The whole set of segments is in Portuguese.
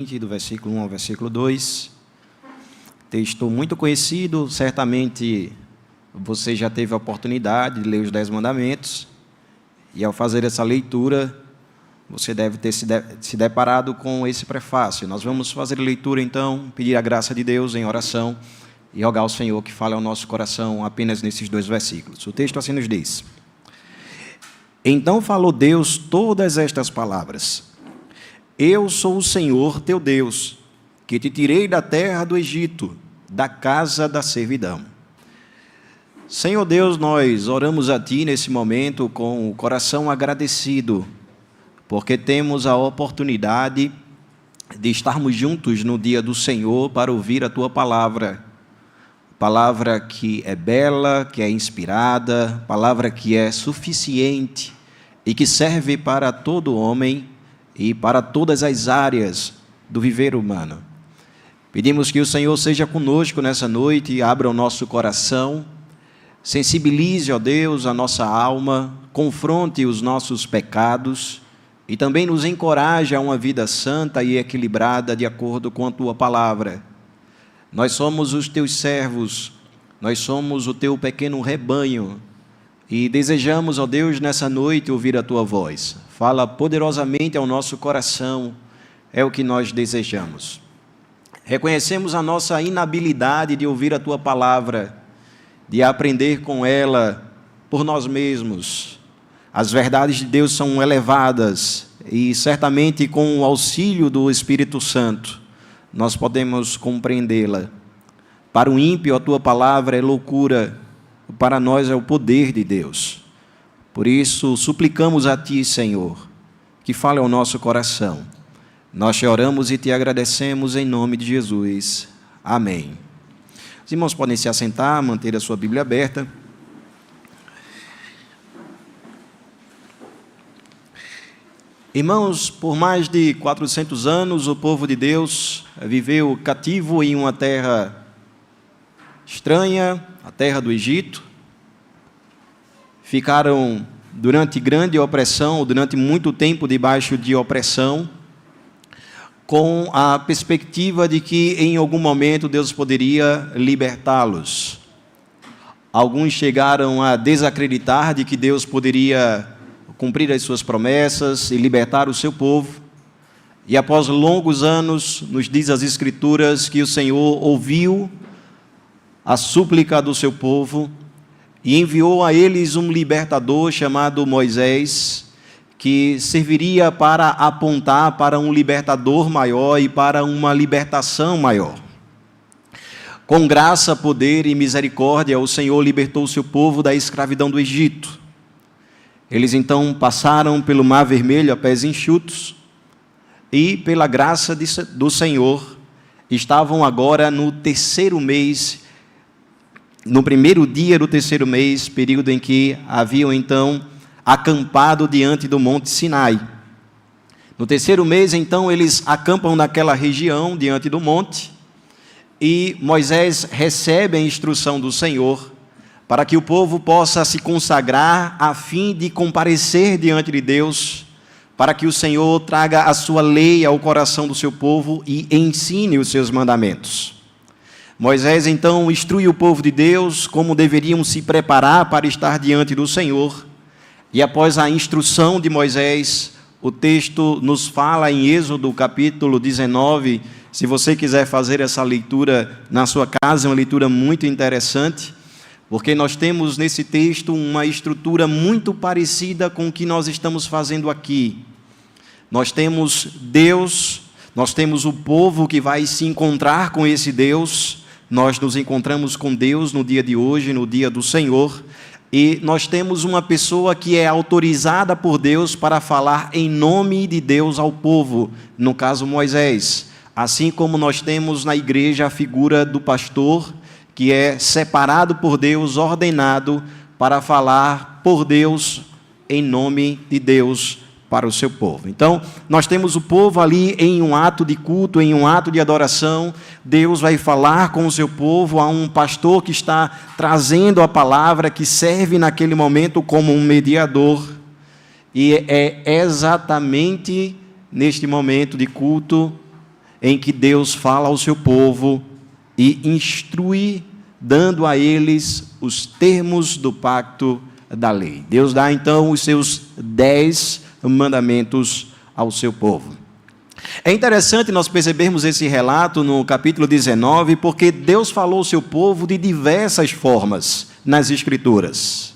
do versículo 1 ao versículo 2. Texto muito conhecido, certamente você já teve a oportunidade de ler os 10 mandamentos, e ao fazer essa leitura, você deve ter se deparado com esse prefácio. Nós vamos fazer a leitura então, pedir a graça de Deus em oração, e rogar ao Senhor que fale ao nosso coração apenas nesses 2 versículos. O texto assim nos diz: Então falou Deus todas estas palavras: Eu sou o Senhor teu Deus, que te tirei da terra do Egito, da casa da servidão. Senhor Deus, nós oramos a Ti nesse momento com o coração agradecido, porque temos a oportunidade de estarmos juntos no dia do Senhor para ouvir a Tua palavra. Palavra que é bela, que é inspirada, palavra que é suficiente e que serve para todo homem e para todas as áreas do viver humano. Pedimos que o Senhor seja conosco nessa noite e abra o nosso coração, sensibilize, ó Deus, a nossa alma, confronte os nossos pecados e também nos encoraje a uma vida santa e equilibrada de acordo com a Tua palavra. Nós somos os Teus servos, nós somos o Teu pequeno rebanho e desejamos, ó Deus, nessa noite ouvir a Tua voz. Fala poderosamente ao nosso coração, é o que nós desejamos. Reconhecemos a nossa inabilidade de ouvir a Tua palavra, de aprender com ela por nós mesmos. As verdades de Deus são elevadas e certamente com o auxílio do Espírito Santo nós podemos compreendê-la. Para o ímpio a Tua palavra é loucura, para nós é o poder de Deus. Por isso, suplicamos a Ti, Senhor, que fale ao nosso coração. Nós te oramos e Te agradecemos em nome de Jesus. Amém. Os irmãos podem se assentar, manter a sua Bíblia aberta. Irmãos, por mais de 400 anos, o povo de Deus viveu cativo em uma terra estranha, a terra do Egito. Ficaram durante grande opressão, durante muito tempo debaixo de opressão, com a perspectiva de que em algum momento Deus poderia libertá-los. Alguns chegaram a desacreditar de que Deus poderia cumprir as suas promessas e libertar o seu povo. E após longos anos, nos diz as Escrituras que o Senhor ouviu a súplica do seu povo e enviou a eles um libertador chamado Moisés, que serviria para apontar para um libertador maior e para uma libertação maior. Com graça, poder e misericórdia, o Senhor libertou o seu povo da escravidão do Egito. Eles então passaram pelo Mar Vermelho a pés enxutos e, pela graça do Senhor, estavam agora no 3º mês, no primeiro dia do 3º mês, período em que haviam então acampado diante do Monte Sinai. No 3º mês, então, eles acampam naquela região, diante do monte, e Moisés recebe a instrução do Senhor para que o povo possa se consagrar a fim de comparecer diante de Deus, para que o Senhor traga a sua lei ao coração do seu povo e ensine os seus mandamentos. Moisés, então, instrui o povo de Deus como deveriam se preparar para estar diante do Senhor. E após a instrução de Moisés, o texto nos fala em Êxodo, capítulo 19. Se você quiser fazer essa leitura na sua casa, é uma leitura muito interessante, porque nós temos nesse texto uma estrutura muito parecida com o que nós estamos fazendo aqui. Nós temos Deus, nós temos o povo que vai se encontrar com esse Deus. Nós nos encontramos com Deus no dia de hoje, no dia do Senhor, e nós temos uma pessoa que é autorizada por Deus para falar em nome de Deus ao povo, no caso Moisés. Assim como nós temos na igreja a figura do pastor, que é separado por Deus, ordenado para falar por Deus, em nome de Deus, para o seu povo. Então, nós temos o povo ali em um ato de culto, em um ato de adoração. Deus vai falar com o seu povo, há um pastor que está trazendo a palavra, que serve naquele momento como um mediador. E é exatamente neste momento de culto em que Deus fala ao seu povo e instrui, dando a eles os termos do pacto da lei. Deus dá então os seus 10 mandamentos ao seu povo. É interessante nós percebermos esse relato no capítulo 19, porque Deus falou ao seu povo de diversas formas nas Escrituras.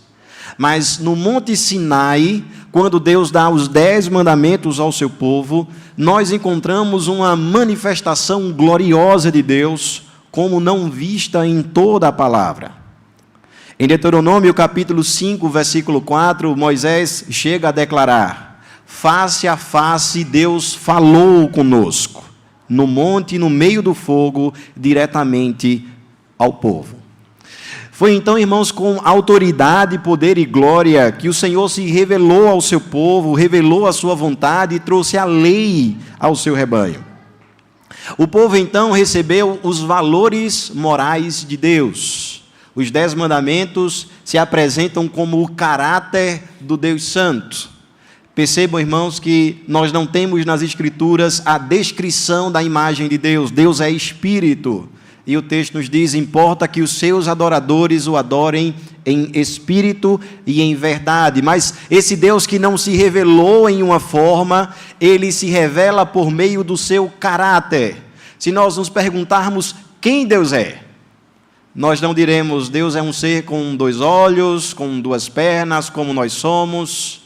Mas no Monte Sinai, quando Deus dá os 10 mandamentos ao seu povo, nós encontramos uma manifestação gloriosa de Deus, como não vista em toda a palavra. Em Deuteronômio capítulo 5, versículo 4, Moisés chega a declarar: face a face Deus falou conosco, no monte, no meio do fogo, diretamente ao povo. Foi então, irmãos, com autoridade, poder e glória que o Senhor se revelou ao seu povo, revelou a sua vontade e trouxe a lei ao seu rebanho. O povo então recebeu os valores morais de Deus. Os 10 mandamentos se apresentam como o caráter do Deus Santo. Percebam, irmãos, que nós não temos nas Escrituras a descrição da imagem de Deus. Deus é Espírito. E o texto nos diz: importa que os seus adoradores o adorem em espírito e em verdade. Mas esse Deus que não se revelou em uma forma, ele se revela por meio do seu caráter. Se nós nos perguntarmos quem Deus é, nós não diremos: Deus é um ser com 2 olhos, com 2 pernas, como nós somos.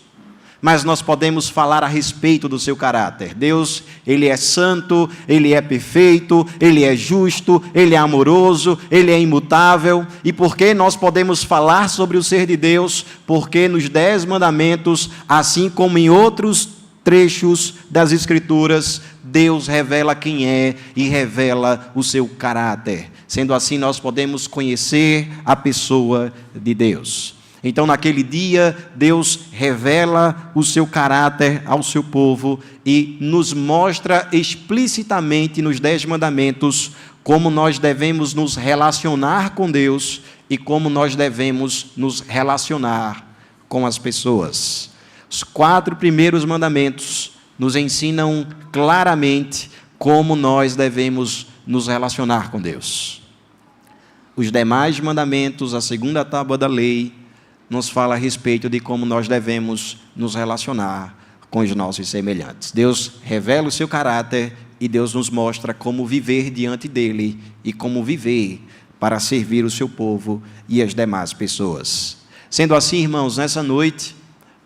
Mas nós podemos falar a respeito do seu caráter. Deus, ele é santo, ele é perfeito, ele é justo, ele é amoroso, ele é imutável. E por que nós podemos falar sobre o ser de Deus? Porque nos 10 mandamentos, assim como em outros trechos das Escrituras, Deus revela quem é e revela o seu caráter. Sendo assim, nós podemos conhecer a pessoa de Deus. Então, naquele dia, Deus revela o seu caráter ao seu povo e nos mostra explicitamente nos 10 mandamentos como nós devemos nos relacionar com Deus e como nós devemos nos relacionar com as pessoas. Os 4 primeiros mandamentos nos ensinam claramente como nós devemos nos relacionar com Deus. Os demais mandamentos, a segunda tábua da lei, nos fala a respeito de como nós devemos nos relacionar com os nossos semelhantes. Deus revela o seu caráter e Deus nos mostra como viver diante dele e como viver para servir o seu povo e as demais pessoas. Sendo assim, irmãos, nessa noite,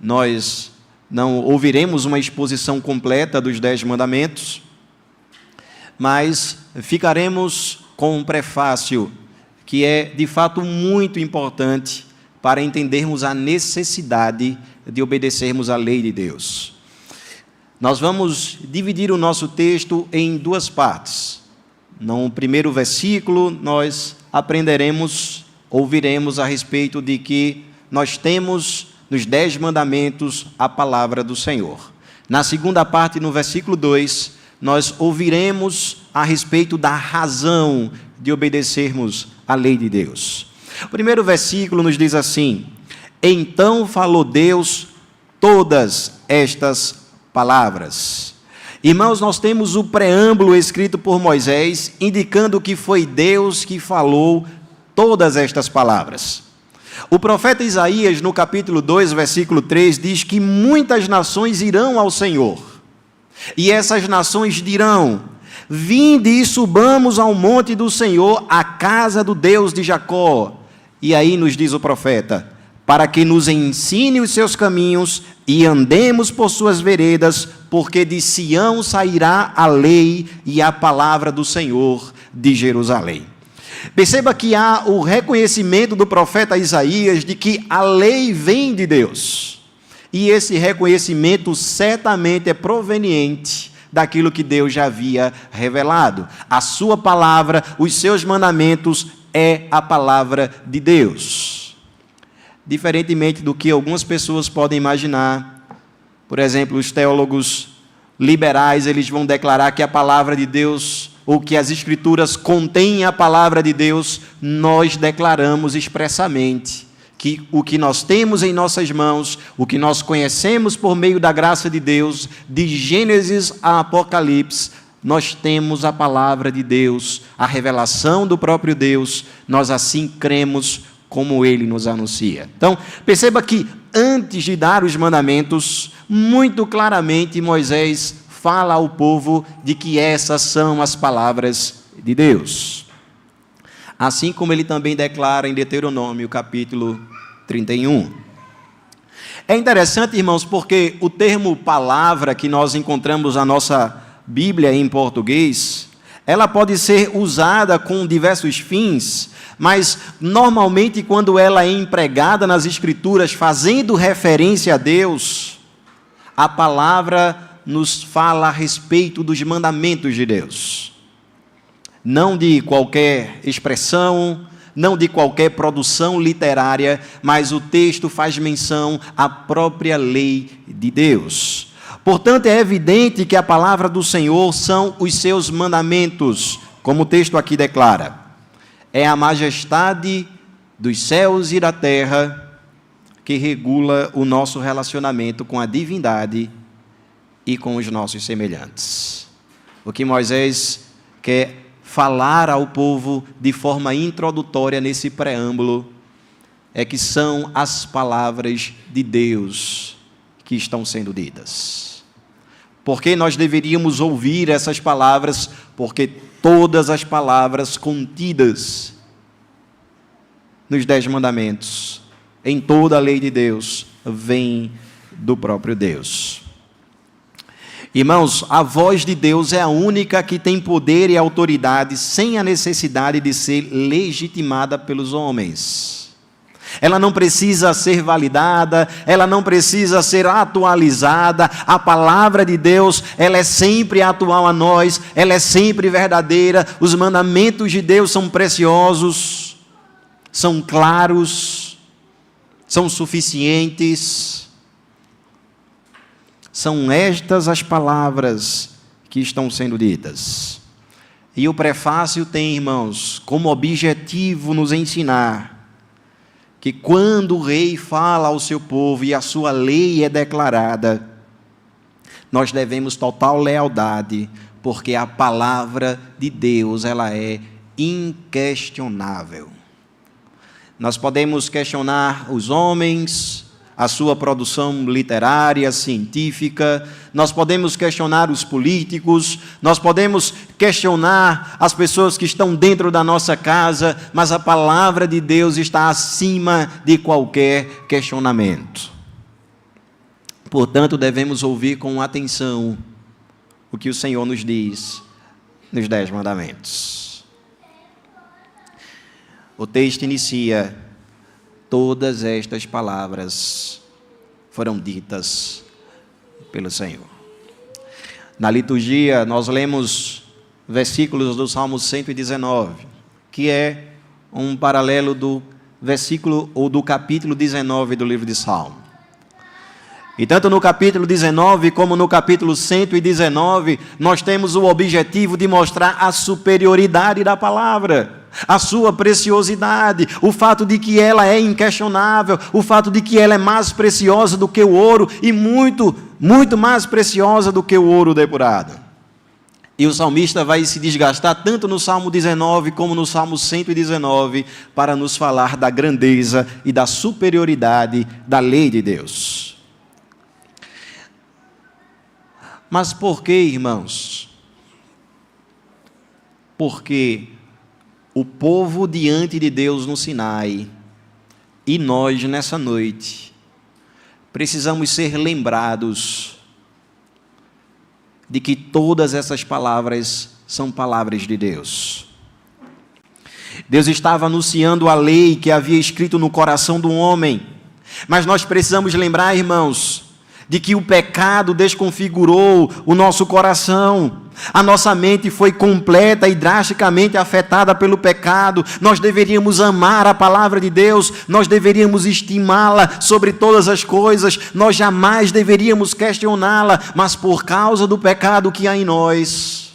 nós não ouviremos uma exposição completa dos 10 mandamentos, mas ficaremos com um prefácio que é, de fato, muito importante para entendermos a necessidade de obedecermos à lei de Deus. Nós vamos dividir o nosso texto em 2 partes. No primeiro versículo, nós ouviremos a respeito de que nós temos nos 10 mandamentos a palavra do Senhor. Na segunda parte, no versículo 2, nós ouviremos a respeito da razão de obedecermos à lei de Deus. O primeiro versículo nos diz assim: então falou Deus todas estas palavras. Irmãos, nós temos o preâmbulo escrito por Moisés, indicando que foi Deus que falou todas estas palavras. O profeta Isaías, no capítulo 2, versículo 3, diz que muitas nações irão ao Senhor, e essas nações dirão: vinde e subamos ao monte do Senhor, à casa do Deus de Jacó. E aí nos diz o profeta: para que nos ensine os seus caminhos e andemos por suas veredas, porque de Sião sairá a lei e a palavra do Senhor de Jerusalém. Perceba que há o reconhecimento do profeta Isaías de que a lei vem de Deus. E esse reconhecimento certamente é proveniente daquilo que Deus já havia revelado. A sua palavra, os seus mandamentos, é a palavra de Deus. Diferentemente do que algumas pessoas podem imaginar, por exemplo, os teólogos liberais, eles vão declarar que a palavra de Deus, ou que as Escrituras contêm a palavra de Deus. Nós declaramos expressamente que o que nós temos em nossas mãos, o que nós conhecemos por meio da graça de Deus, de Gênesis a Apocalipse, nós temos a palavra de Deus, a revelação do próprio Deus, nós assim cremos como Ele nos anuncia. Então, perceba que antes de dar os mandamentos, muito claramente Moisés fala ao povo de que essas são as palavras de Deus. Assim como ele também declara em Deuteronômio, capítulo 31. É interessante, irmãos, porque o termo palavra que nós encontramos na nossa Bíblia em português, ela pode ser usada com diversos fins, mas normalmente quando ela é empregada nas Escrituras fazendo referência a Deus, a palavra nos fala a respeito dos mandamentos de Deus. Não de qualquer expressão, não de qualquer produção literária, mas o texto faz menção à própria lei de Deus. Portanto, é evidente que a palavra do Senhor são os seus mandamentos, como o texto aqui declara. É a majestade dos céus e da terra que regula o nosso relacionamento com a divindade e com os nossos semelhantes. O que Moisés quer falar ao povo de forma introdutória nesse preâmbulo é que são as palavras de Deus que estão sendo ditas. Por que nós deveríamos ouvir essas palavras? Porque todas as palavras contidas nos 10 mandamentos, em toda a lei de Deus, vêm do próprio Deus. Irmãos, a voz de Deus é a única que tem poder e autoridade sem a necessidade de ser legitimada pelos homens. Ela não precisa ser validada, ela não precisa ser atualizada. A palavra de Deus, ela é sempre atual a nós, ela é sempre verdadeira. Os mandamentos de Deus são preciosos, são claros, são suficientes. São estas as palavras que estão sendo ditas. E o prefácio tem, irmãos, como objetivo nos ensinar que quando o rei fala ao seu povo e a sua lei é declarada, nós devemos total lealdade, porque a palavra de Deus, ela é inquestionável. Nós podemos questionar os homens, a sua produção literária, científica, nós podemos questionar os políticos, nós podemos questionar as pessoas que estão dentro da nossa casa, mas a palavra de Deus está acima de qualquer questionamento. Portanto, devemos ouvir com atenção o que o Senhor nos diz nos 10 mandamentos. O texto inicia: todas estas palavras foram ditas pelo Senhor. Na liturgia, nós lemos versículos do Salmo 119, que é um paralelo do versículo ou do capítulo 19 do livro de Salmo. E tanto no capítulo 19 como no capítulo 119, nós temos o objetivo de mostrar a superioridade da palavra, a sua preciosidade, o fato de que ela é inquestionável, o fato de que ela é mais preciosa do que o ouro e muito, muito mais preciosa do que o ouro depurado. E o salmista vai se desgastar tanto no Salmo 19 como no Salmo 119 para nos falar da grandeza e da superioridade da lei de Deus. Mas por que, irmãos? Porque o povo diante de Deus no Sinai e nós nessa noite precisamos ser lembrados de que todas essas palavras são palavras de Deus. Deus estava anunciando a lei que havia escrito no coração do homem, mas nós precisamos lembrar, irmãos, de que o pecado desconfigurou o nosso coração. A nossa mente foi completa e drasticamente afetada pelo pecado. Nós deveríamos amar a palavra de Deus, nós deveríamos estimá-la sobre todas as coisas, nós jamais deveríamos questioná-la, mas por causa do pecado que há em nós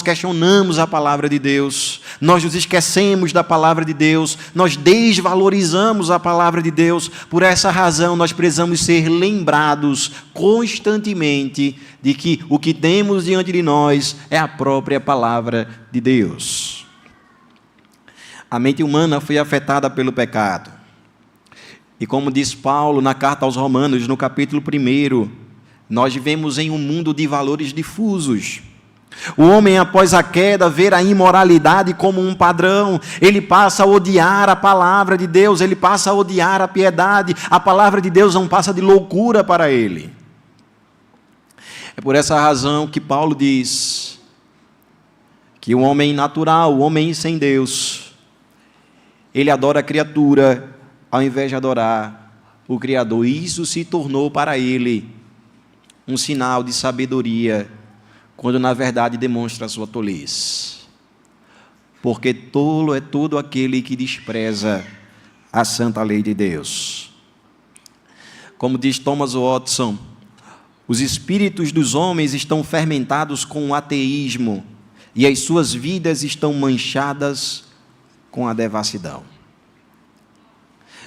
questionamos a palavra de Deus, Nós nos esquecemos da palavra de Deus, nós desvalorizamos a palavra de Deus. Por essa razão, nós precisamos ser lembrados constantemente de que o que temos diante de nós é a própria palavra de Deus. A mente humana foi afetada pelo pecado. E como diz Paulo na carta aos Romanos, no capítulo 1, nós vivemos em um mundo de valores difusos. O homem, após a queda, vê a imoralidade como um padrão. Ele passa a odiar a palavra de Deus, ele passa a odiar a piedade. A palavra de Deus não passa de loucura para ele. É por essa razão que Paulo diz que o homem natural, o homem sem Deus, ele adora a criatura ao invés de adorar o Criador. E isso se tornou para ele um sinal de sabedoria, quando na verdade demonstra a sua tolice. Porque tolo é todo aquele que despreza a santa lei de Deus. Como diz Thomas Watson, os espíritos dos homens estão fermentados com o ateísmo e as suas vidas estão manchadas com a devassidão.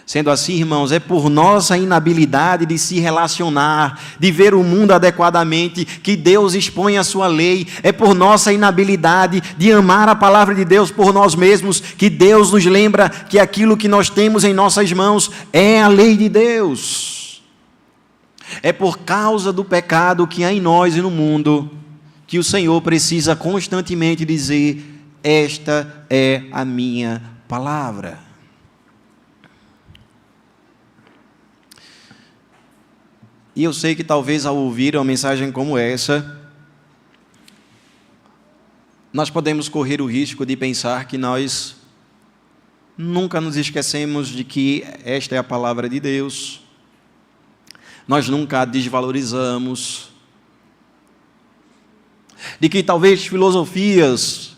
Sendo assim, irmãos, é por nossa inabilidade de se relacionar, de ver o mundo adequadamente, que Deus expõe a sua lei. É por nossa inabilidade de amar a palavra de Deus por nós mesmos, que Deus nos lembra que aquilo que nós temos em nossas mãos é a lei de Deus. É por causa do pecado que há em nós e no mundo, que o Senhor precisa constantemente dizer: esta é a minha palavra. E eu sei que talvez ao ouvir uma mensagem como essa, nós podemos correr o risco de pensar que nós nunca nos esquecemos de que esta é a palavra de Deus, nós nunca a desvalorizamos, de que talvez filosofias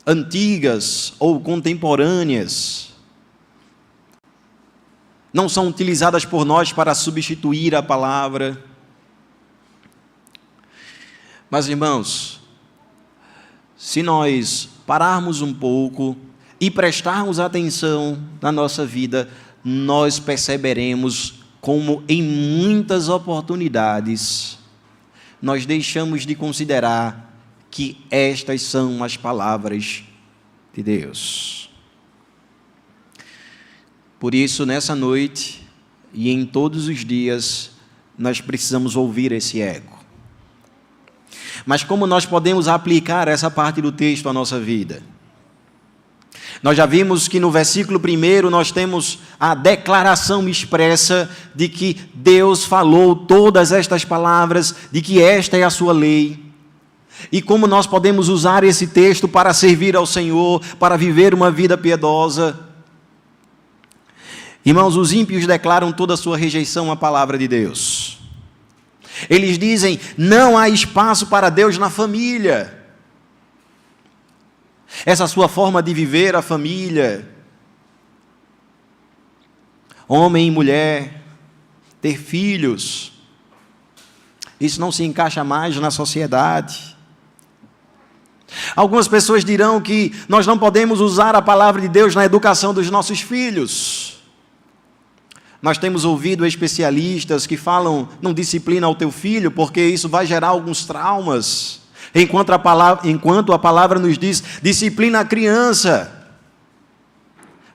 antigas ou contemporâneas não são utilizadas por nós para substituir a palavra. Mas, irmãos, se nós pararmos um pouco e prestarmos atenção na nossa vida, nós perceberemos como em muitas oportunidades nós deixamos de considerar que estas são as palavras de Deus. Por isso, nessa noite e em todos os dias, nós precisamos ouvir esse eco. Mas como nós podemos aplicar essa parte do texto à nossa vida? Nós já vimos que no versículo 1 nós temos a declaração expressa de que Deus falou todas estas palavras, de que esta é a sua lei. E como nós podemos usar esse texto para servir ao Senhor, para viver uma vida piedosa? Irmãos, os ímpios declaram toda a sua rejeição à palavra de Deus. Eles dizem: não há espaço para Deus na família. Essa sua forma de viver a família, homem e mulher, ter filhos, isso não se encaixa mais na sociedade. Algumas pessoas dirão que nós não podemos usar a palavra de Deus na educação dos nossos filhos. Nós temos ouvido especialistas que falam: não disciplina o teu filho, porque isso vai gerar alguns traumas. Enquanto a palavra nos diz: disciplina a criança,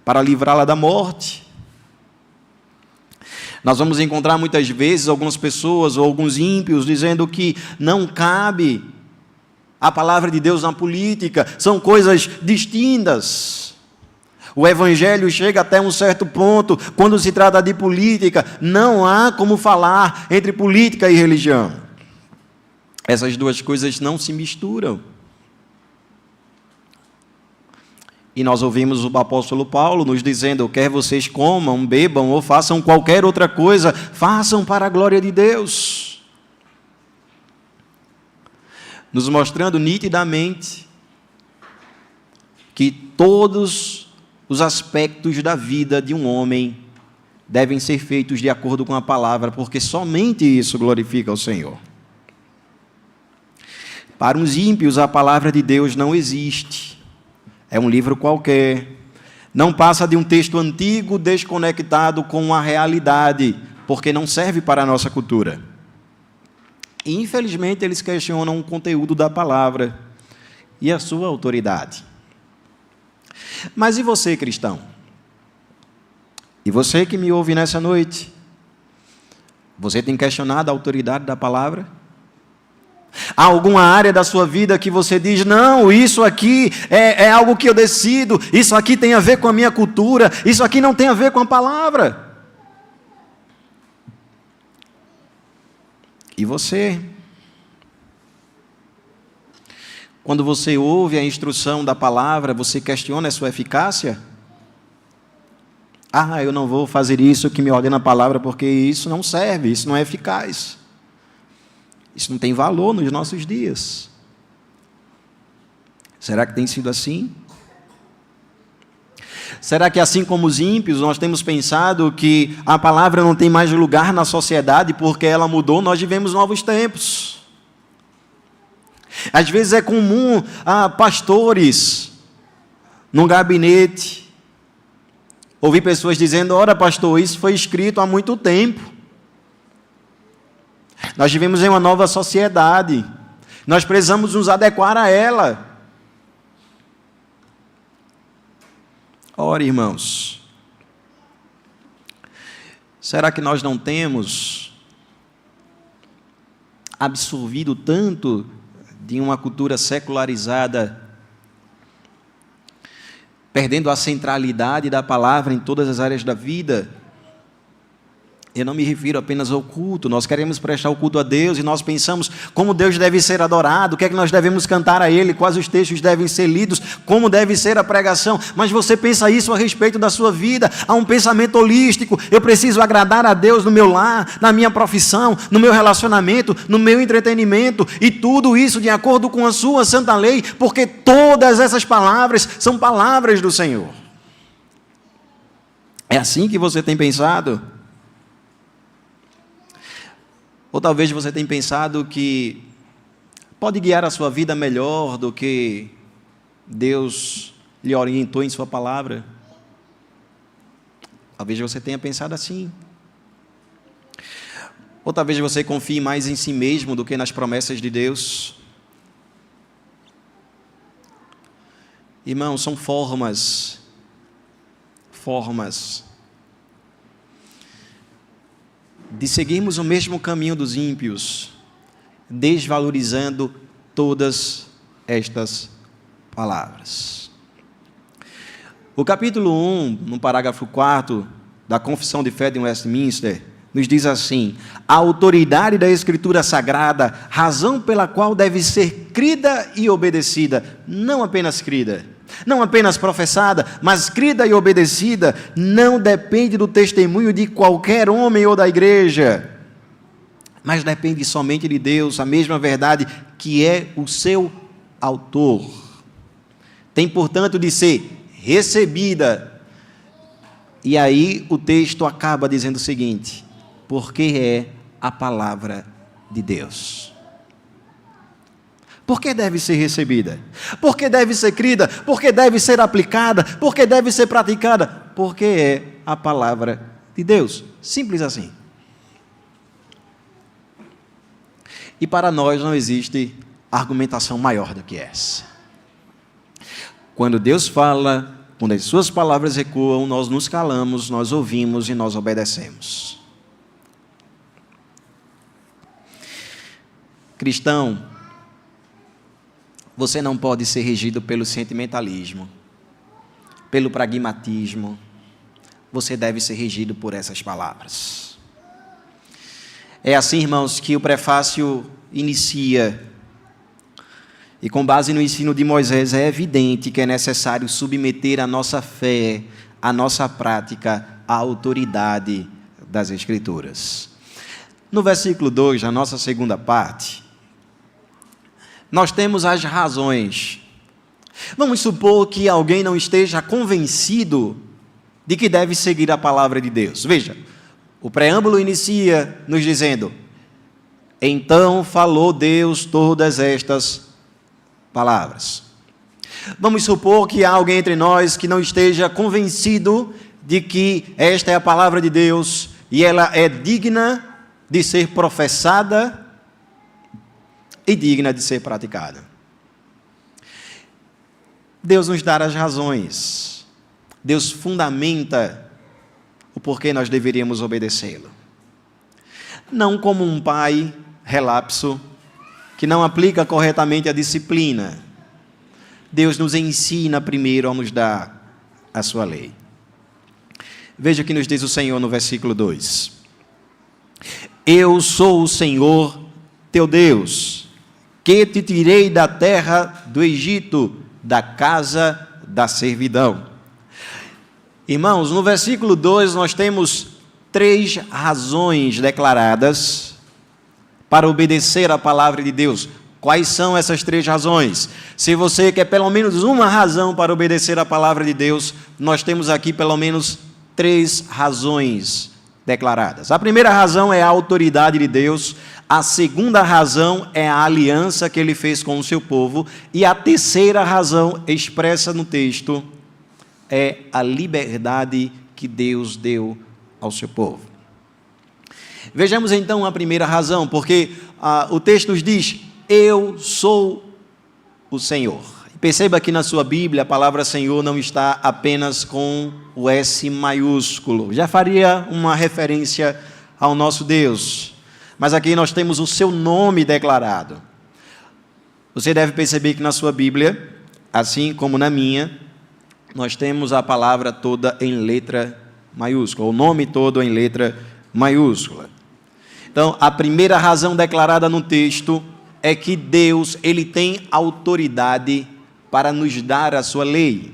para livrá-la da morte. Nós vamos encontrar muitas vezes algumas pessoas ou alguns ímpios dizendo que não cabe a palavra de Deus na política, são coisas distintas. O evangelho chega até um certo ponto, quando se trata de política, não há como falar entre política e religião. Essas duas coisas não se misturam. E nós ouvimos o apóstolo Paulo nos dizendo: quer vocês comam, bebam ou façam qualquer outra coisa, façam para a glória de Deus. Nos mostrando nitidamente que todos os aspectos da vida de um homem devem ser feitos de acordo com a palavra, porque somente isso glorifica o Senhor. Para os ímpios, a palavra de Deus não existe. é um livro qualquer, não passa de um texto antigo desconectado com a realidade, porque não serve para a nossa cultura. E, infelizmente, eles questionam o conteúdo da palavra e a sua autoridade. Mas e você, cristão? E você que me ouve nessa noite? Você tem questionado a autoridade da palavra? Há alguma área da sua vida que você diz, não, isso aqui é algo que eu decido, isso aqui tem a ver com a minha cultura, isso aqui não tem a ver com a palavra? E você? Quando você ouve a instrução da palavra, você questiona a sua eficácia? Eu não vou fazer isso que me ordena a palavra, porque isso não serve, isso não é eficaz. Isso não tem valor nos nossos dias. Será que tem sido assim? Será que, assim como os ímpios, nós temos pensado que a palavra não tem mais lugar na sociedade porque ela mudou, nós vivemos novos tempos. Às vezes é comum pastores num gabinete ouvir pessoas dizendo, ora pastor, isso foi escrito há muito tempo. Nós vivemos em uma nova sociedade, nós precisamos nos adequar a ela. Ora, irmãos, será que nós não temos absorvido tanto de uma cultura secularizada, perdendo a centralidade da palavra em todas as áreas da vida? Eu não me refiro apenas ao culto, nós queremos prestar o culto a Deus e nós pensamos como Deus deve ser adorado, o que é que nós devemos cantar a Ele, quais os textos devem ser lidos, como deve ser a pregação, mas você pensa isso a respeito da sua vida, há um pensamento holístico, eu preciso agradar a Deus no meu lar, na minha profissão, no meu relacionamento, no meu entretenimento, e tudo isso de acordo com a sua santa lei, porque todas essas palavras são palavras do Senhor. É assim que você tem pensado? Ou talvez você tenha pensado que pode guiar a sua vida melhor do que Deus lhe orientou em sua palavra. Talvez você tenha pensado assim. Ou talvez você confie mais em si mesmo do que nas promessas de Deus. Irmãos, são formas de seguirmos o mesmo caminho dos ímpios, desvalorizando todas estas palavras. O capítulo 1, no parágrafo 4 da Confissão de Fé de Westminster, nos diz assim: a autoridade da Escritura Sagrada, razão pela qual deve ser crida e obedecida, não apenas crida, não apenas professada, mas crida e obedecida, não depende do testemunho de qualquer homem ou da igreja, mas depende somente de Deus, a mesma verdade que é o seu autor. Tem, portanto, de ser recebida. E aí o texto acaba dizendo o seguinte: porque é a palavra de Deus. Por que deve ser recebida? Por que deve ser crida? Por que deve ser aplicada? Por que deve ser praticada? Porque é a palavra de Deus. Simples assim. E para nós não existe argumentação maior do que essa. Quando Deus fala, quando as suas palavras ecoam, nós nos calamos, nós ouvimos e nós obedecemos. Cristão, você não pode ser regido pelo sentimentalismo, pelo pragmatismo. Você deve ser regido por essas palavras. É assim, irmãos, que o prefácio inicia. E com base no ensino de Moisés, é evidente que é necessário submeter a nossa fé, a nossa prática, à autoridade das Escrituras. No versículo 2, na nossa segunda parte, nós temos as razões. Vamos supor que alguém não esteja convencido de que deve seguir a palavra de Deus. Veja, o preâmbulo inicia nos dizendo: então falou Deus todas estas palavras. Vamos supor que há alguém entre nós que não esteja convencido de que esta é a palavra de Deus e ela é digna de ser professada e digna de ser praticada. Deus nos dá as razões. Deus fundamenta o porquê nós deveríamos obedecê-lo. Não como um pai relapso que não aplica corretamente a disciplina. Deus nos ensina primeiro a nos dar a sua lei. Veja o que nos diz o Senhor no versículo 2. Eu sou o Senhor teu Deus, que te tirei da terra do Egito, da casa da servidão. Irmãos, no versículo 2 nós temos 3 razões declaradas para obedecer a palavra de Deus. Quais são essas 3 razões? Se você quer pelo menos uma razão para obedecer a palavra de Deus, nós temos aqui pelo menos 3 razões declaradas. A primeira razão é a autoridade de Deus, a segunda razão é a aliança que ele fez com o seu povo, e a terceira razão expressa no texto é a liberdade que Deus deu ao seu povo. Vejamos então a primeira razão, porque o texto nos diz: eu sou o Senhor. Perceba que na sua Bíblia a palavra Senhor não está apenas com o S maiúsculo. Já faria uma referência ao nosso Deus. Mas aqui nós temos o seu nome declarado. Você deve perceber que na sua Bíblia, assim como na minha, nós temos a palavra toda em letra maiúscula, o nome todo em letra maiúscula. Então, a primeira razão declarada no texto é que Deus, ele tem autoridade para nos dar a sua lei.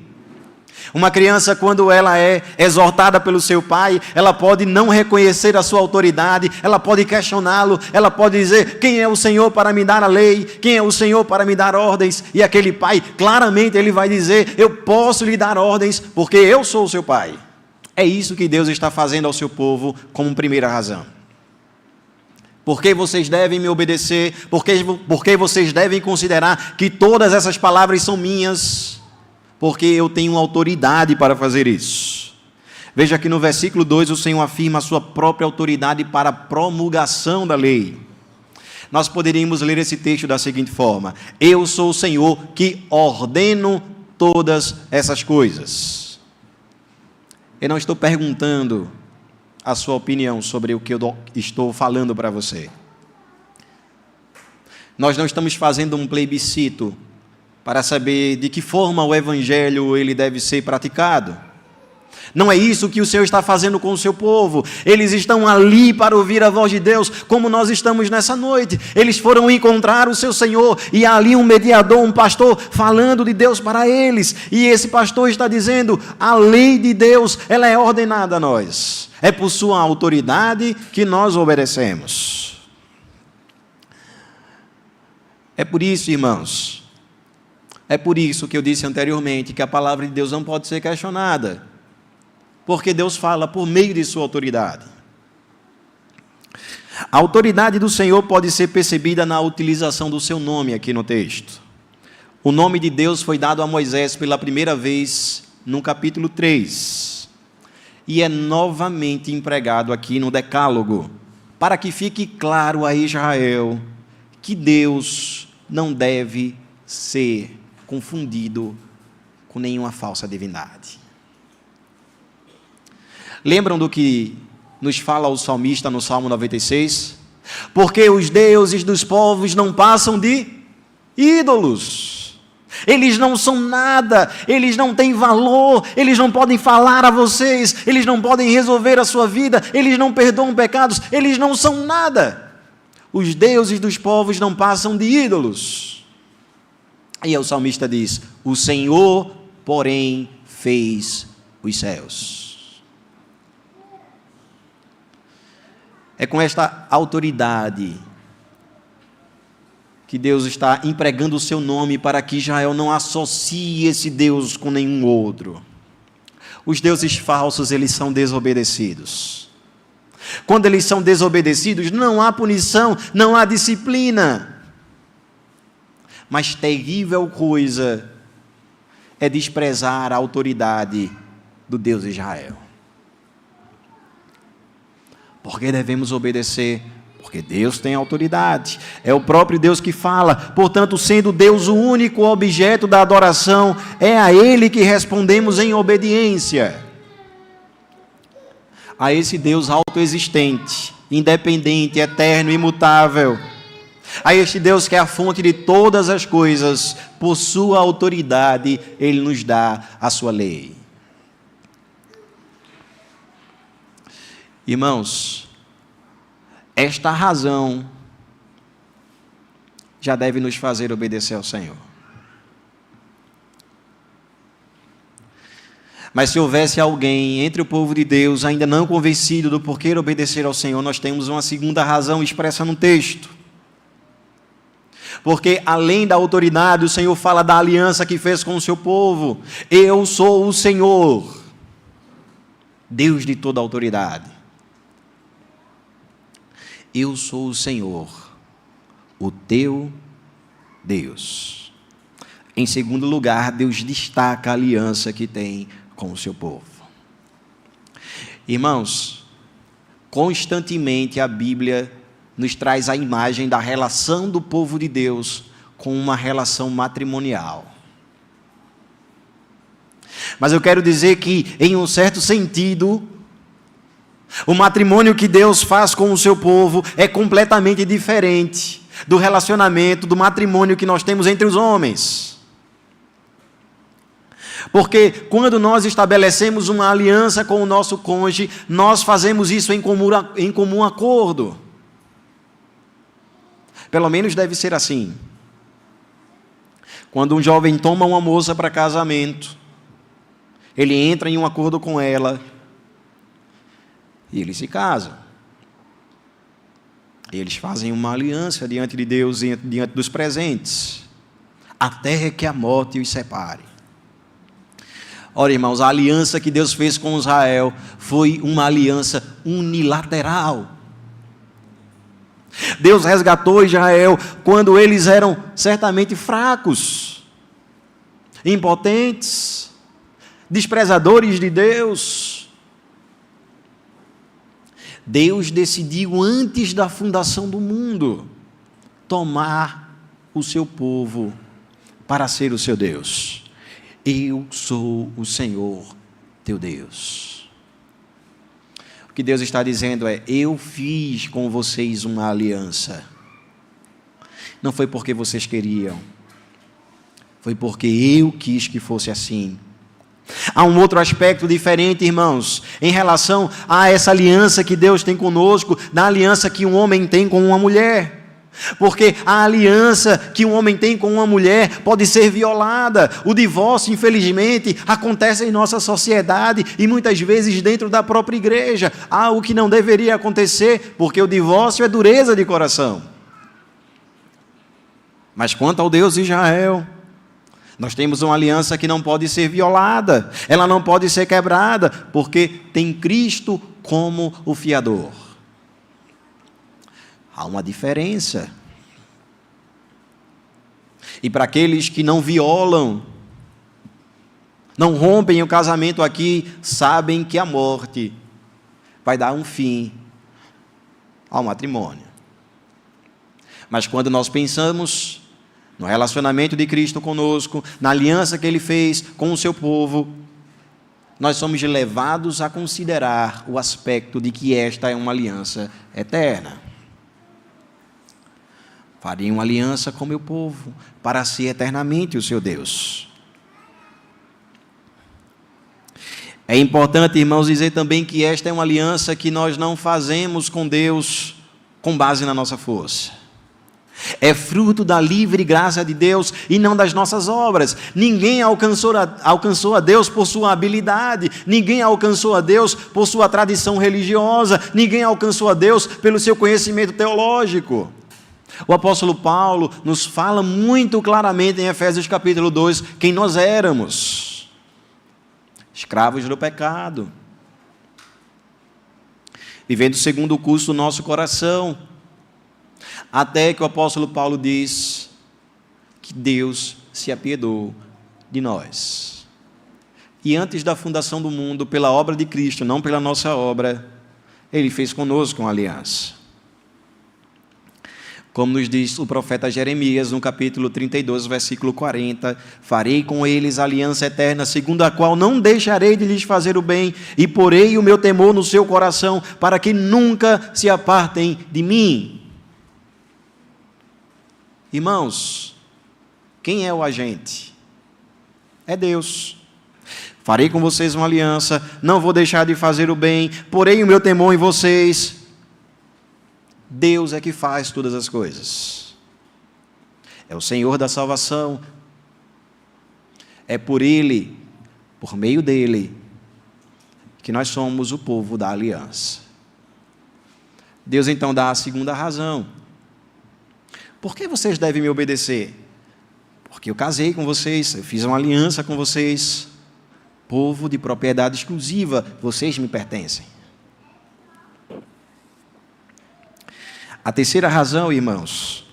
Uma criança, quando ela é exortada pelo seu pai, ela pode não reconhecer a sua autoridade, ela pode questioná-lo, ela pode dizer: quem é o Senhor para me dar a lei? Quem é o Senhor para me dar ordens? E aquele pai, claramente, ele vai dizer: eu posso lhe dar ordens, porque eu sou o seu pai. É isso que Deus está fazendo ao seu povo como primeira razão. Porque vocês devem me obedecer, porque vocês devem considerar que todas essas palavras são minhas, porque eu tenho autoridade para fazer isso. Veja que no versículo 2 o Senhor afirma a sua própria autoridade para a promulgação da lei. Nós poderíamos ler esse texto da seguinte forma: eu sou o Senhor que ordeno todas essas coisas. Eu não estou perguntando a sua opinião sobre o que eu estou falando para você. Nós não estamos fazendo um plebiscito para saber de que forma o evangelho ele deve ser praticado. Não é isso que o Senhor está fazendo com o seu povo. Eles estão ali para ouvir a voz de Deus, como nós estamos nessa noite. Eles foram encontrar o seu Senhor, e há ali um mediador, um pastor, falando de Deus para eles. E esse pastor está dizendo: a lei de Deus, ela é ordenada a nós. É por sua autoridade que nós obedecemos. É por isso, irmãos, é por isso que eu disse anteriormente que a palavra de Deus não pode ser questionada, porque Deus fala por meio de sua autoridade. A autoridade do Senhor pode ser percebida na utilização do seu nome aqui no texto. O nome de Deus foi dado a Moisés pela primeira vez no capítulo 3. E é novamente empregado aqui no Decálogo, para que fique claro a Israel que Deus não deve ser confundido com nenhuma falsa divindade. Lembram do que nos fala o salmista no Salmo 96? Porque os deuses dos povos não passam de ídolos. Eles não são nada, eles não têm valor, eles não podem falar a vocês, eles não podem resolver a sua vida, eles não perdoam pecados, eles não são nada. Os deuses dos povos não passam de ídolos. E o salmista diz: o Senhor, porém, fez os céus. É com esta autoridade que Deus está empregando o seu nome para que Israel não associe esse Deus com nenhum outro. Os deuses falsos, eles são desobedecidos. Quando eles são desobedecidos, não há punição, não há disciplina. Mas terrível coisa é desprezar a autoridade do Deus de Israel. Porque devemos obedecer? Porque Deus tem autoridade. É o próprio Deus que fala. Portanto, sendo Deus o único objeto da adoração, é a Ele que respondemos em obediência. A esse Deus autoexistente, independente, eterno, imutável. A este Deus que é a fonte de todas as coisas, por sua autoridade, Ele nos dá a sua lei. Irmãos, esta razão já deve nos fazer obedecer ao Senhor. Mas se houvesse alguém entre o povo de Deus ainda não convencido do porquê obedecer ao Senhor, nós temos uma segunda razão expressa no texto. Porque além da autoridade, o Senhor fala da aliança que fez com o seu povo. Eu sou o Senhor, Deus de toda autoridade. Eu sou o Senhor, o teu Deus. Em segundo lugar, Deus destaca a aliança que tem com o seu povo. Irmãos, constantemente a Bíblia nos traz a imagem da relação do povo de Deus com uma relação matrimonial. Mas eu quero dizer que, em um certo sentido, o matrimônio que Deus faz com o seu povo é completamente diferente do relacionamento, do matrimônio que nós temos entre os homens. Porque quando nós estabelecemos uma aliança com o nosso cônjuge, nós fazemos isso em comum acordo. Pelo menos deve ser assim. Quando um jovem toma uma moça para casamento, ele entra em um acordo com ela e eles se casam. Eles fazem uma aliança diante de Deus e diante dos presentes, até que a morte os separe. Ora, irmãos, a aliança que Deus fez com Israel foi uma aliança unilateral. Deus resgatou Israel quando eles eram certamente fracos, impotentes, desprezadores de Deus. Deus decidiu antes da fundação do mundo tomar o seu povo para ser o seu Deus. Eu sou o Senhor teu Deus. O que Deus está dizendo é: eu fiz com vocês uma aliança. Não foi porque vocês queriam, foi porque eu quis que fosse assim. Há um outro aspecto diferente, irmãos, em relação a essa aliança que Deus tem conosco, da aliança que um homem tem com uma mulher. Porque a aliança que um homem tem com uma mulher pode ser violada. O divórcio, infelizmente, acontece em nossa sociedade e muitas vezes dentro da própria igreja. Algo que não deveria acontecer, porque o divórcio é dureza de coração. Mas quanto ao Deus de Israel, nós temos uma aliança que não pode ser violada, ela não pode ser quebrada, porque tem Cristo como o fiador. Há uma diferença. E para aqueles que não violam, não rompem o casamento aqui, sabem que a morte vai dar um fim ao matrimônio. Mas quando nós pensamos no relacionamento de Cristo conosco, na aliança que Ele fez com o seu povo, nós somos levados a considerar o aspecto de que esta é uma aliança eterna. Farei uma aliança com meu povo, para ser eternamente o seu Deus. É importante, irmãos, dizer também que esta é uma aliança que nós não fazemos com Deus com base na nossa força. É fruto da livre graça de Deus e não das nossas obras. Ninguém alcançou a Deus por sua habilidade, ninguém alcançou a Deus por sua tradição religiosa, ninguém alcançou a Deus pelo seu conhecimento teológico. O apóstolo Paulo nos fala muito claramente em Efésios capítulo 2, quem nós éramos: escravos do pecado, vivendo segundo o curso do nosso coração, até que o apóstolo Paulo diz que Deus se apiedou de nós. E antes da fundação do mundo, pela obra de Cristo, não pela nossa obra, Ele fez conosco uma aliança. Como nos diz o profeta Jeremias, no capítulo 32, versículo 40, farei com eles aliança eterna, segundo a qual não deixarei de lhes fazer o bem, e porei o meu temor no seu coração, para que nunca se apartem de mim. Irmãos, quem é o agente? É Deus. Farei com vocês uma aliança, não vou deixar de fazer o bem, porei o meu temor em vocês. Deus é que faz todas as coisas. É o Senhor da salvação. É por Ele, por meio dEle, que nós somos o povo da aliança. Deus então dá a segunda razão. Por que vocês devem me obedecer? Porque eu casei com vocês, eu fiz uma aliança com vocês. Povo de propriedade exclusiva, vocês me pertencem. A terceira razão, irmãos,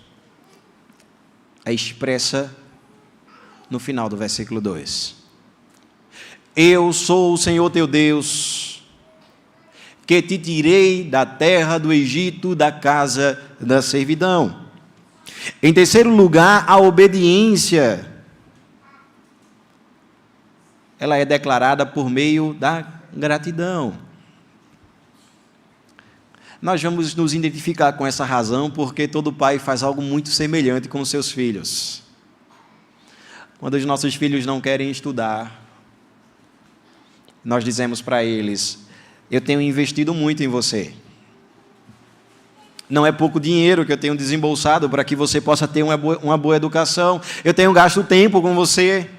é expressa no final do versículo 2. Eu sou o Senhor teu Deus, que te tirei da terra do Egito, da casa da servidão. Em terceiro lugar, a obediência, ela é declarada por meio da gratidão. Nós vamos nos identificar com essa razão, porque todo pai faz algo muito semelhante com os seus filhos. Quando os nossos filhos não querem estudar, nós dizemos para eles: eu tenho investido muito em você. Não é pouco dinheiro que eu tenho desembolsado para que você possa ter uma boa educação. Eu tenho gasto tempo com você.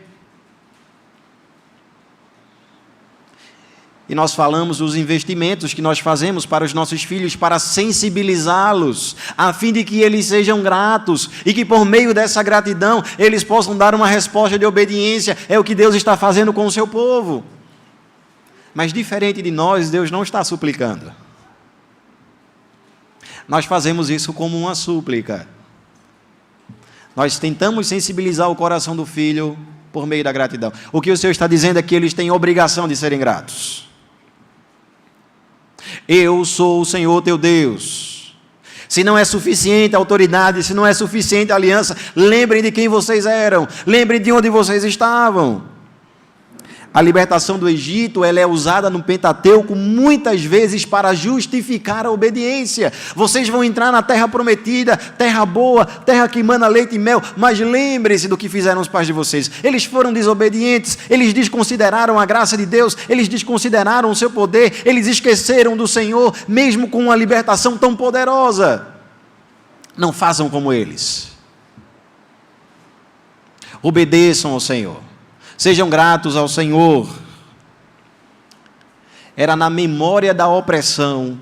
E nós falamos dos investimentos que nós fazemos para os nossos filhos, para sensibilizá-los, a fim de que eles sejam gratos, e que por meio dessa gratidão, eles possam dar uma resposta de obediência. É o que Deus está fazendo com o seu povo. Mas diferente de nós, Deus não está suplicando. Nós fazemos isso como uma súplica. Nós tentamos sensibilizar o coração do filho por meio da gratidão. O que o Senhor está dizendo é que eles têm obrigação de serem gratos. Eu sou o Senhor teu Deus. Se não é suficiente a autoridade, se não é suficiente a aliança, lembrem de quem vocês eram, lembrem de onde vocês estavam. A libertação do Egito, ela é usada no Pentateuco muitas vezes para justificar a obediência. Vocês vão entrar na terra prometida, terra boa, terra que emana leite e mel, mas lembrem-se do que fizeram os pais de vocês. Eles foram desobedientes, eles desconsideraram a graça de Deus, eles desconsideraram o seu poder, eles esqueceram do Senhor, mesmo com uma libertação tão poderosa. Não façam como eles. Obedeçam ao Senhor. Sejam gratos ao Senhor. Era na memória da opressão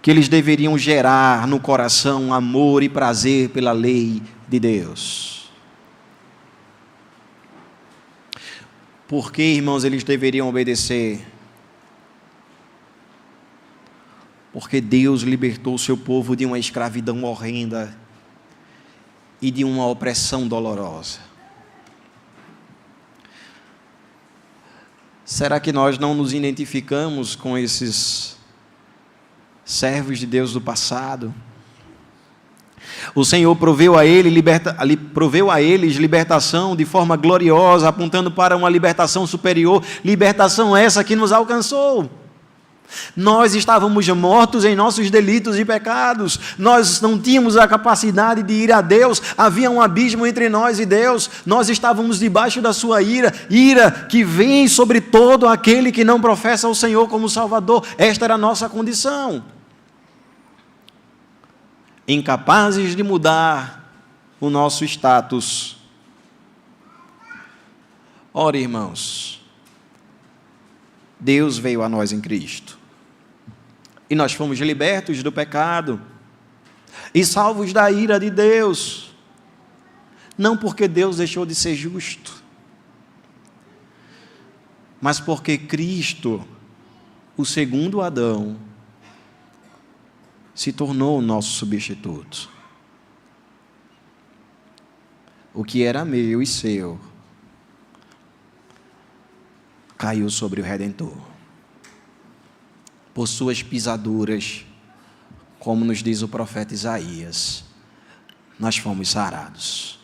que eles deveriam gerar no coração amor e prazer pela lei de Deus. Por que, irmãos, eles deveriam obedecer? Porque Deus libertou o seu povo de uma escravidão horrenda e de uma opressão dolorosa. Será que nós não nos identificamos com esses servos de Deus do passado? O Senhor proveu a eles libertação de forma gloriosa, apontando para uma libertação superior, libertação essa que nos alcançou. Nós estávamos mortos em nossos delitos e pecados, nós não tínhamos a capacidade de ir a Deus, havia um abismo entre nós e Deus, nós estávamos debaixo da sua ira que vem sobre todo aquele que não professa o Senhor como Salvador. Esta era a nossa condição. Incapazes de mudar o nosso status. Ora, irmãos, Deus veio a nós em Cristo. E nós fomos libertos do pecado e salvos da ira de Deus. Não porque Deus deixou de ser justo, mas porque Cristo, o segundo Adão, se tornou o nosso substituto. O que era meu e seu caiu sobre o Redentor. Por suas pisaduras, como nos diz o profeta Isaías, nós fomos sarados.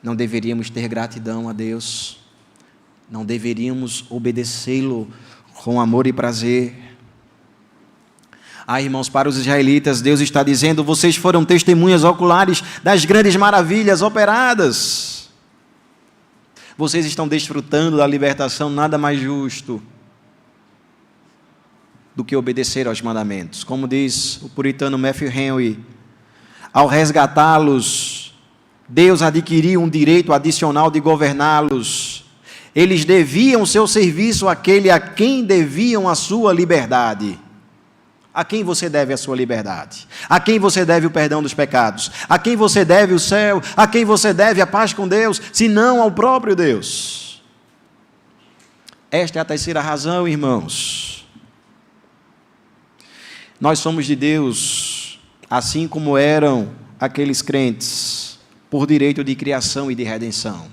Não deveríamos ter gratidão a Deus? Não deveríamos obedecê-lo com amor e prazer? Irmãos, para os israelitas, Deus está dizendo: vocês foram testemunhas oculares das grandes maravilhas operadas. Vocês estão desfrutando da libertação, nada mais justo do que obedecer aos mandamentos. Como diz o puritano Matthew Henry, ao resgatá-los, Deus adquiriu um direito adicional de governá-los. Eles deviam seu serviço àquele a quem deviam a sua liberdade. A quem você deve a sua liberdade? A quem você deve o perdão dos pecados? A quem você deve o céu? A quem você deve a paz com Deus? Se não ao próprio Deus. Esta é a terceira razão, irmãos. Nós somos de Deus, assim como eram aqueles crentes, por direito de criação e de redenção.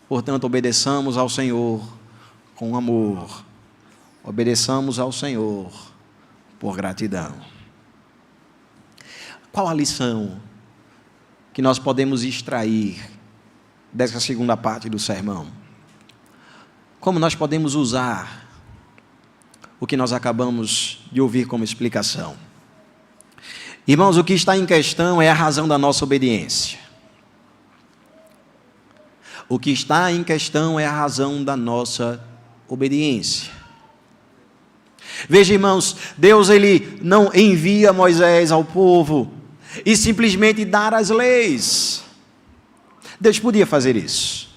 Portanto, obedeçamos ao Senhor com amor. Obedeçamos ao Senhor por gratidão. Qual a lição que nós podemos extrair dessa segunda parte do sermão? Como nós podemos usar o que nós acabamos de ouvir como explicação? Irmãos, o que está em questão é a razão da nossa obediência. O que está em questão é a razão da nossa obediência. Veja, irmãos, Deus ele não envia Moisés ao povo e simplesmente dar as leis. Deus podia fazer isso.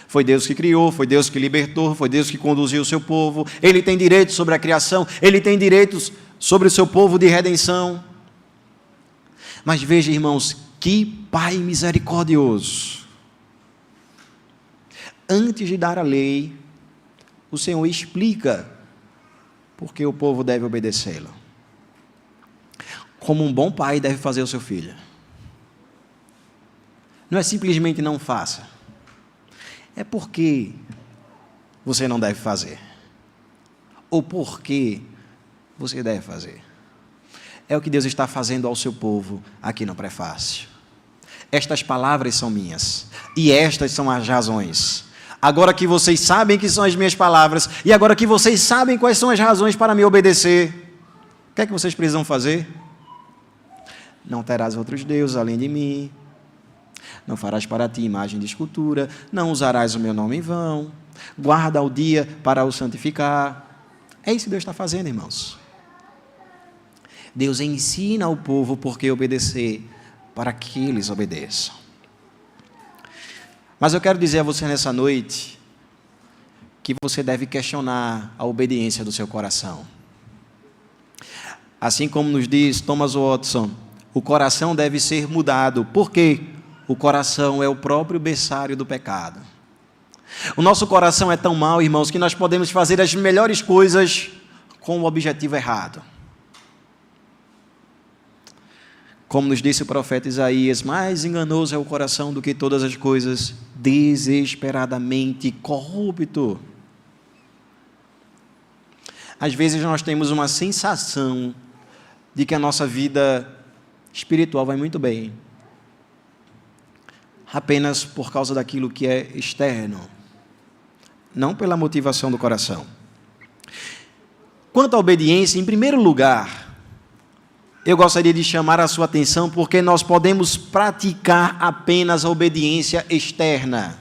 Foi Deus que criou, foi Deus que libertou, foi Deus que conduziu o seu povo. Ele tem direitos sobre a criação, ele tem direitos sobre o seu povo de redenção. Mas veja, irmãos, que Pai misericordioso. Antes de dar a lei, o Senhor explica por que o povo deve obedecê-lo. Como um bom pai deve fazer o seu filho. Não é simplesmente não faça. É porque você não deve fazer. Ou porque você deve fazer. É o que Deus está fazendo ao seu povo aqui no prefácio. Estas palavras são minhas. E estas são as razões. Agora que vocês sabem que são as minhas palavras, e agora que vocês sabem quais são as razões para me obedecer, o que é que vocês precisam fazer? Não terás outros deuses além de mim, não farás para ti imagem de escultura, não usarás o meu nome em vão, guarda o dia para o santificar. É isso que Deus está fazendo, irmãos. Deus ensina ao povo por que obedecer, para que eles obedeçam. Mas eu quero dizer a você nessa noite que você deve questionar a obediência do seu coração. Assim como nos diz Thomas Watson, o coração deve ser mudado. Por quê? O coração é o próprio berçário do pecado. O nosso coração é tão mau, irmãos, que nós podemos fazer as melhores coisas com o objetivo errado. Como nos disse o profeta Isaías, mais enganoso é o coração do que todas as coisas, desesperadamente corrupto. Às vezes nós temos uma sensação de que a nossa vida espiritual vai muito bem, apenas por causa daquilo que é externo, não pela motivação do coração. Quanto à obediência, em primeiro lugar, eu gostaria de chamar a sua atenção porque nós podemos praticar apenas a obediência externa.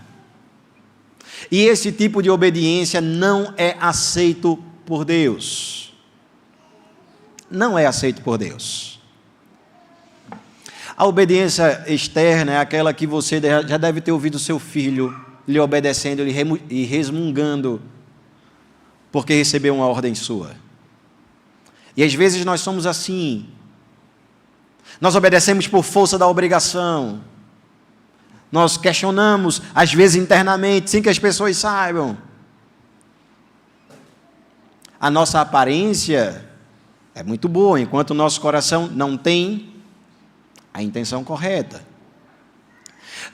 E esse tipo de obediência não é aceito por Deus. Não é aceito por Deus. A obediência externa é aquela que você já deve ter ouvido seu filho lhe obedecendo e resmungando porque recebeu uma ordem sua. E às vezes nós somos assim. Nós obedecemos por força da obrigação. Nós questionamos, às vezes internamente, sem que as pessoas saibam. A nossa aparência é muito boa, enquanto o nosso coração não tem a intenção correta.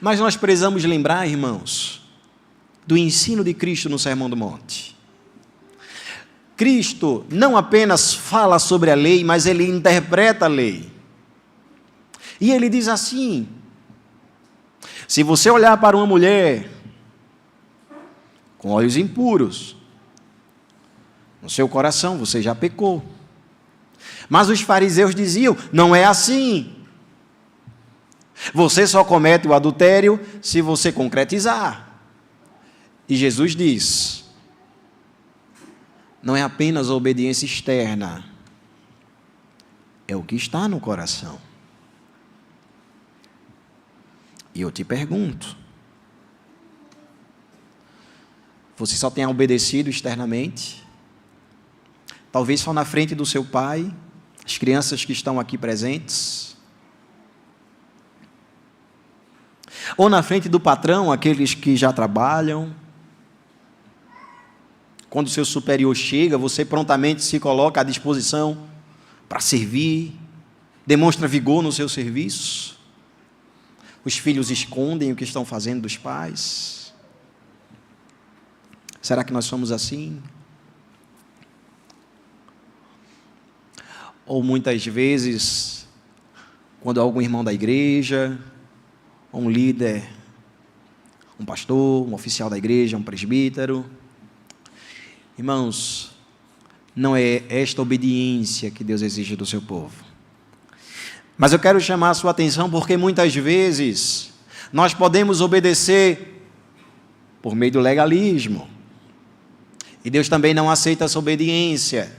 Mas nós precisamos lembrar, irmãos, do ensino de Cristo no Sermão do Monte. Cristo não apenas fala sobre a lei, mas ele interpreta a lei. E ele diz assim: se você olhar para uma mulher com olhos impuros, no seu coração você já pecou. Mas os fariseus diziam: não é assim. Você só comete o adultério se você concretizar. E Jesus diz: não é apenas a obediência externa, é o que está no coração. E eu te pergunto, você só tem obedecido externamente? Talvez só na frente do seu pai, as crianças que estão aqui presentes? Ou na frente do patrão, aqueles que já trabalham? Quando o seu superior chega, você prontamente se coloca à disposição para servir, demonstra vigor no seu serviço. Os filhos escondem o que estão fazendo dos pais. Será que nós somos assim? Ou muitas vezes, quando algum irmão da igreja, um líder, um pastor, um oficial da igreja, um presbítero, irmãos, não é esta obediência que Deus exige do seu povo. Mas eu quero chamar a sua atenção porque muitas vezes nós podemos obedecer por meio do legalismo. E Deus também não aceita essa obediência.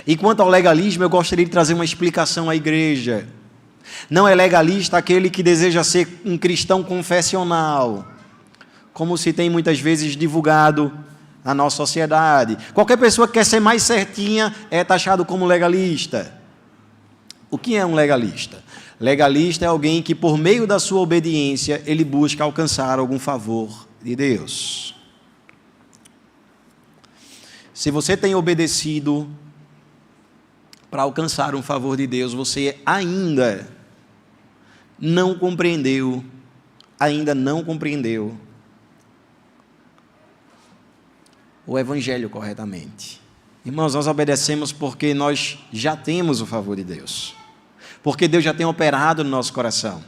E quanto ao legalismo, eu gostaria de trazer uma explicação à igreja. Não é legalista aquele que deseja ser um cristão confessional, como se tem muitas vezes divulgado na nossa sociedade. Qualquer pessoa que quer ser mais certinha é taxado como legalista. O que é um legalista? Legalista é alguém que, por meio da sua obediência, ele busca alcançar algum favor de Deus. Se você tem obedecido para alcançar um favor de Deus, você ainda não compreendeu o Evangelho corretamente. Irmãos, nós obedecemos porque nós já temos o favor de Deus. Porque Deus já tem operado no nosso coração.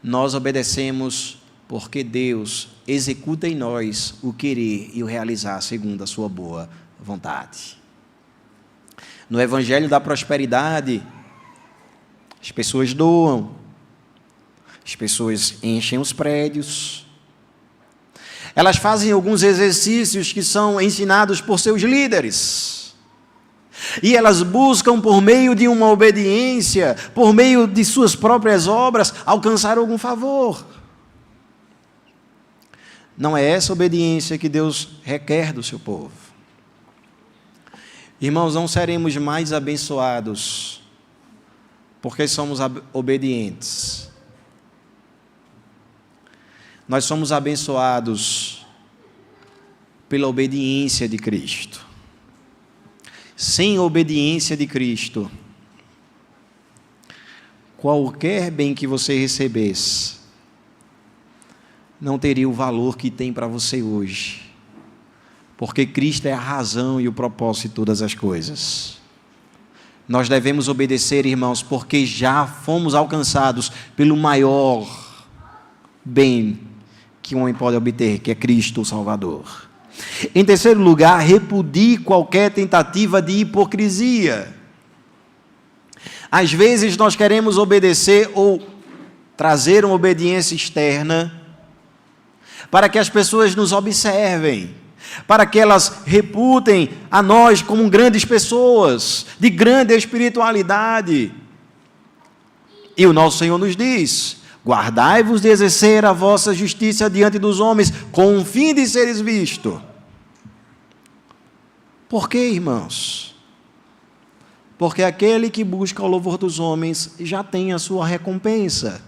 Nós obedecemos porque Deus executa em nós o querer e o realizar segundo a sua boa vontade. No Evangelho da prosperidade, as pessoas doam, as pessoas enchem os prédios, elas fazem alguns exercícios que são ensinados por seus líderes. E elas buscam, por meio de uma obediência, por meio de suas próprias obras, alcançar algum favor. Não é essa obediência que Deus requer do seu povo. Irmãos, não seremos mais abençoados porque somos obedientes. Nós somos abençoados pela obediência de Cristo. Sem obediência de Cristo, qualquer bem que você recebesse não teria o valor que tem para você hoje, porque Cristo é a razão e o propósito de todas as coisas. Nós devemos obedecer, irmãos, porque já fomos alcançados pelo maior bem que um homem pode obter, que é Cristo o Salvador. Em terceiro lugar, repudie qualquer tentativa de hipocrisia. Às vezes nós queremos obedecer ou trazer uma obediência externa para que as pessoas nos observem, para que elas reputem a nós como grandes pessoas, de grande espiritualidade. E o nosso Senhor nos diz: guardai-vos de exercer a vossa justiça diante dos homens, com o fim de seres vistos. Por quê, irmãos? Porque aquele que busca o louvor dos homens já tem a sua recompensa.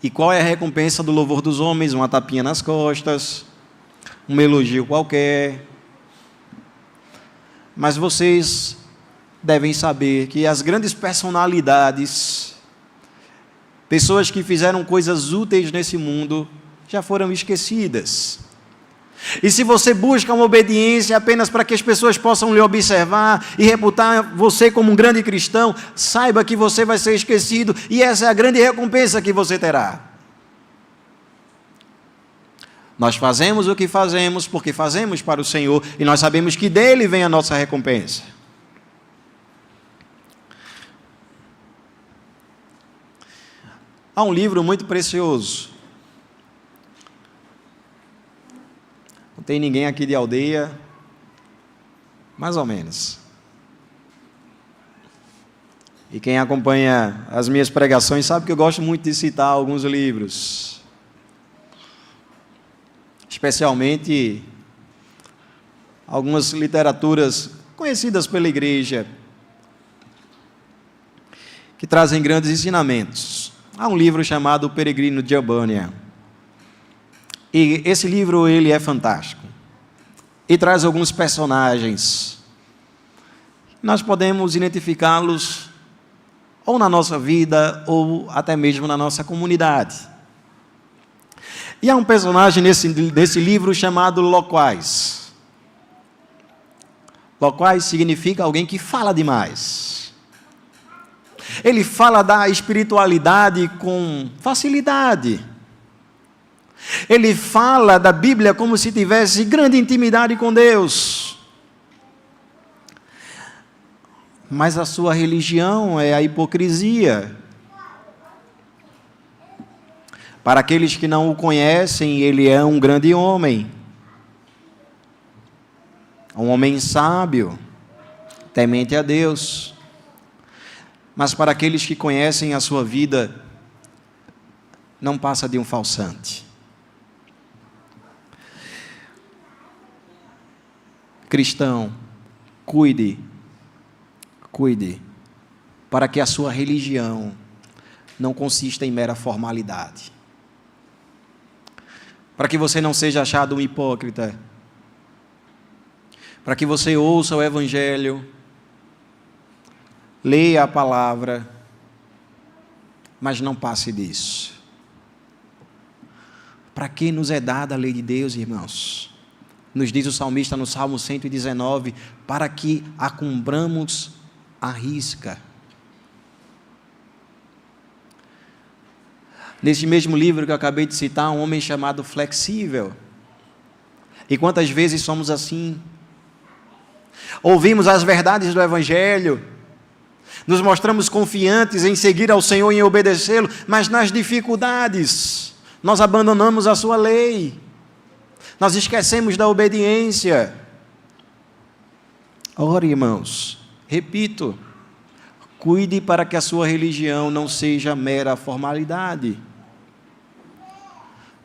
E qual é a recompensa do louvor dos homens? Uma tapinha nas costas, um elogio qualquer. Mas vocês devem saber que as grandes personalidades Pessoas que fizeram coisas úteis nesse mundo já foram esquecidas. E se você busca uma obediência apenas para que as pessoas possam lhe observar e reputar você como um grande cristão, saiba que você vai ser esquecido e essa é a grande recompensa que você terá. Nós fazemos o que fazemos porque fazemos para o Senhor e nós sabemos que dele vem a nossa recompensa. Há um livro muito precioso. Não tem ninguém aqui de aldeia, mais ou menos. E quem acompanha as minhas pregações sabe que eu gosto muito de citar alguns livros. Especialmente algumas literaturas conhecidas pela igreja, que trazem grandes ensinamentos. Há um livro chamado O Peregrino de Albânia. E esse livro ele é fantástico. E traz alguns personagens. Nós podemos identificá-los ou na nossa vida ou até mesmo na nossa comunidade. E há um personagem nesse livro chamado Loquaz. Loquaz significa alguém que fala demais. Ele fala da espiritualidade com facilidade. Ele fala da Bíblia como se tivesse grande intimidade com Deus. Mas a sua religião é a hipocrisia. Para aqueles que não o conhecem, ele é um grande homem. Um homem sábio, temente a Deus. Mas para aqueles que conhecem a sua vida, não passa de um falsante. Cristão, cuide, para que a sua religião não consista em mera formalidade. Para que você não seja achado um hipócrita. Para que você ouça o Evangelho, leia a palavra, mas não passe disso. Para que nos é dada a lei de Deus, irmãos? Nos diz o salmista no Salmo 119, para que a cumpramos à risca. Nesse mesmo livro que eu acabei de citar, um homem chamado Flexível. E quantas vezes somos assim? Ouvimos as verdades do Evangelho, nos mostramos confiantes em seguir ao Senhor e em obedecê-lo, mas nas dificuldades, nós abandonamos a sua lei. Nós esquecemos da obediência. Ora, irmãos, repito, cuide para que a sua religião não seja mera formalidade.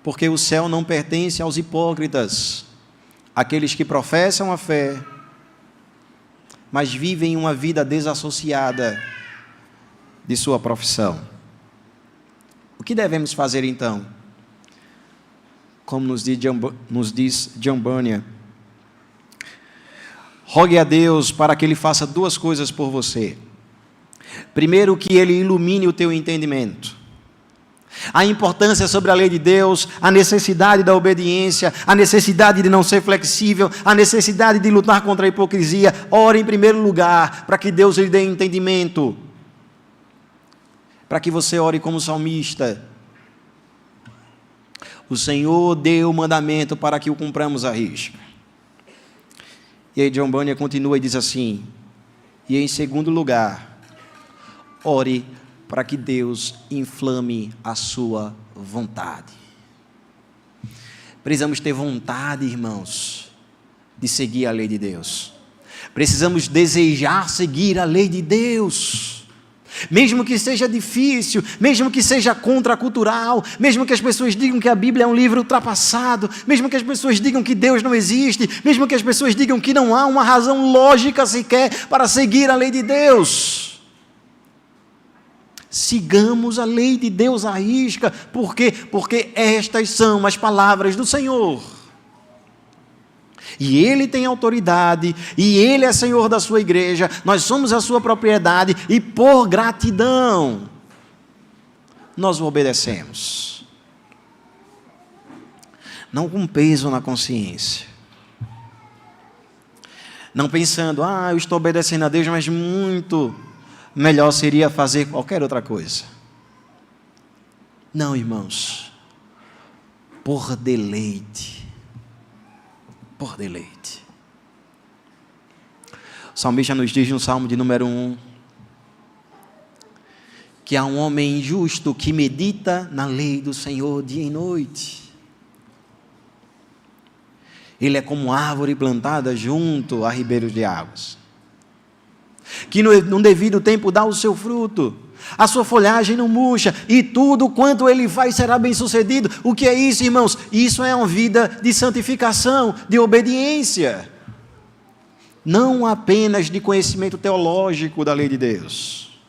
Porque o céu não pertence aos hipócritas, aqueles que professam a fé, mas vivem uma vida desassociada de sua profissão. O que devemos fazer então? Como nos diz John Bunyan, rogue a Deus para que Ele faça duas coisas por você. Primeiro, que Ele ilumine o teu entendimento. A importância sobre a lei de Deus, a necessidade da obediência, a necessidade de não ser flexível, a necessidade de lutar contra a hipocrisia. Ore em primeiro lugar para que Deus lhe dê entendimento. Para que você ore como salmista. O Senhor deu o mandamento para que o cumpramos à risca. E aí John Bunyan continua e diz assim, e em segundo lugar, ore para que Deus inflame a sua vontade. Precisamos ter vontade, irmãos, de seguir a lei de Deus. Precisamos desejar seguir a lei de Deus. Mesmo que seja difícil, mesmo que seja contracultural, mesmo que as pessoas digam que a Bíblia é um livro ultrapassado, mesmo que as pessoas digam que Deus não existe, mesmo que as pessoas digam que não há uma razão lógica sequer para seguir a lei de Deus. Sigamos a lei de Deus à risca. Por quê? Porque estas são as palavras do Senhor. E Ele tem autoridade, e Ele é Senhor da sua igreja, nós somos a sua propriedade, e por gratidão, nós o obedecemos. Não com peso na consciência. Não pensando, eu estou obedecendo a Deus, mas muito melhor seria fazer qualquer outra coisa. Não, irmãos. Por deleite. Por deleite. O salmista nos diz no Salmo de número 1, que há um homem justo que medita na lei do Senhor dia e noite. Ele é como árvore plantada junto a ribeiros de águas, que no devido tempo dá o seu fruto, a sua folhagem não murcha, e tudo quanto ele faz será bem sucedido. O que é isso, irmãos? Isso é uma vida de santificação, de obediência, não apenas de conhecimento teológico da lei de Deus.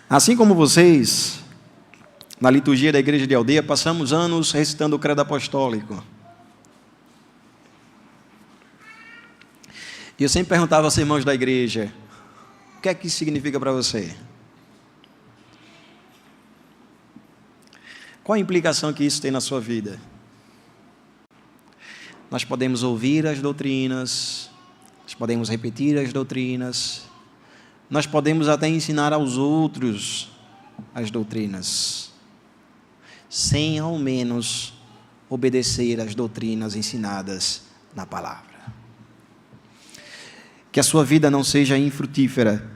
Assim como vocês, na liturgia da igreja de aldeia, passamos anos recitando o credo apostólico. E eu sempre perguntava aos irmãos da igreja, o que é que isso significa para você? Qual a implicação que isso tem na sua vida? Nós podemos ouvir as doutrinas, nós podemos repetir as doutrinas, nós podemos até ensinar aos outros as doutrinas, sem ao menos obedecer às doutrinas ensinadas na palavra. Que a sua vida não seja infrutífera